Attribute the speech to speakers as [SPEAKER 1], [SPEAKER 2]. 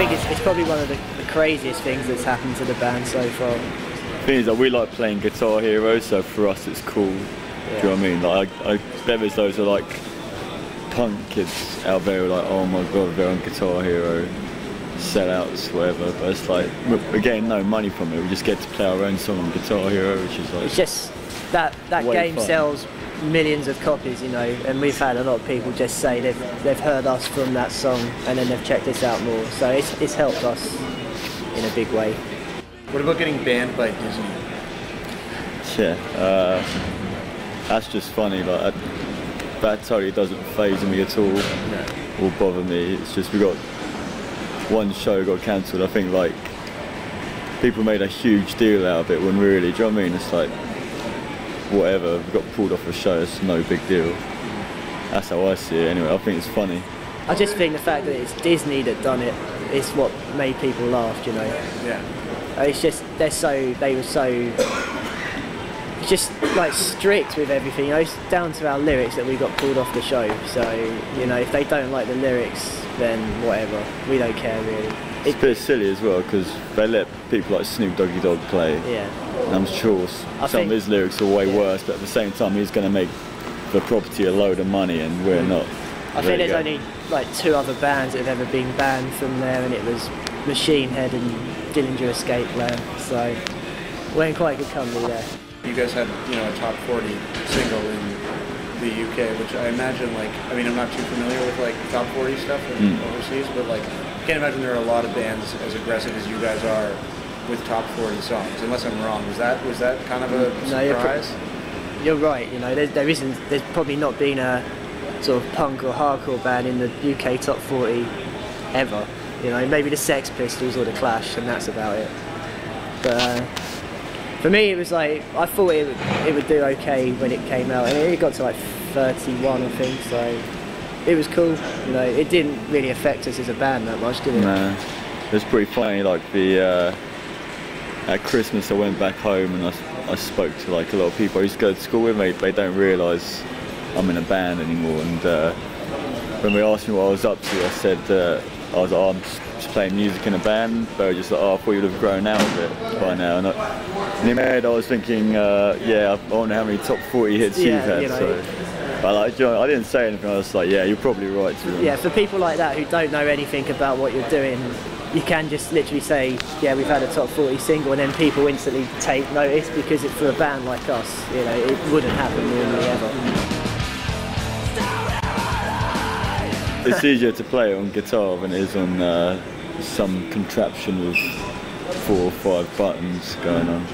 [SPEAKER 1] think it's probably one of the craziest things that's happened to the band so far.
[SPEAKER 2] The thing is that we like playing Guitar Hero, so for us it's cool. Yeah. Do you know what I mean? Like, I bet there's those are like punk kids out there who are like, oh my god, they're on Guitar Hero, sellouts, whatever. But it's like, we're getting no money from it. We just get to play our own song on Guitar Hero, which is like,
[SPEAKER 1] it's just that game fun. Sells millions of copies, you know, and we've had a lot of people just say they've heard us from that song and then they've checked us out more. So it's helped us in a big way.
[SPEAKER 3] What about getting banned by Disney?
[SPEAKER 2] Yeah, that's just funny. Like that totally doesn't faze me at all, or bother me. It's just we got one show got cancelled. I think like people made a huge deal out of it when really, do you know what I mean? It's like whatever, we got pulled off a show. It's no big deal. That's how I see it. Anyway, I think it's funny.
[SPEAKER 1] I just think the fact that it's Disney that done it is what made people laugh. You know.
[SPEAKER 3] Yeah.
[SPEAKER 1] It's just they were so just like strict with everything. You know, it's down to our lyrics that we got pulled off the show. So you know, if they don't like the lyrics, then whatever. We don't care really.
[SPEAKER 2] It's a bit silly as well because they let people like Snoop Doggy Dogg play.
[SPEAKER 1] Yeah.
[SPEAKER 2] And I'm sure some of his lyrics are way worse, but at the same time he's going to make the property a load of money and we're not.
[SPEAKER 1] I think there's only like 2 other bands that have ever been banned from there, and it was Machine Head and Dillinger Escape Plan. So we're in quite good company there.
[SPEAKER 3] You guys had, you know, a top 40 single in the UK, which I imagine, like, I mean, I'm not too familiar with like top 40 stuff overseas, but like, I can't imagine there are a lot of bands as aggressive as you guys are with top 40 songs. Unless I'm wrong, was that kind of a surprise?
[SPEAKER 1] No, you're right. You know, there's probably not been a sort of punk or hardcore band in the UK top 40 ever. You know, maybe the Sex Pistols or the Clash, and that's about it. But for me, it was like I thought it would do okay when it came out, and it got to like 31, I think. So it was cool. You know, it didn't really affect us as a band that much, did it?
[SPEAKER 2] No, it was pretty funny. Like at Christmas, I went back home and I spoke to like a lot of people I used to go to school with. They don't realise I'm in a band anymore, and when they asked me what I was up to, I said I was like, oh, I'm just playing music in a band. They were just like, oh, I thought you'd have grown out of it by now. And in my head I was thinking, yeah, I wonder how many top 40 hits you've had. You know, so. But like, I didn't say anything. I was like, yeah, you're probably right.
[SPEAKER 1] Yeah, for people like that who don't know anything about what you're doing, you can just literally say, yeah, we've had a top 40 single, and then people instantly take notice, because for a band like us, you know, it wouldn't happen normally ever.
[SPEAKER 2] It's easier to play on guitar than it is on some contraption with 4 or 5 buttons going on.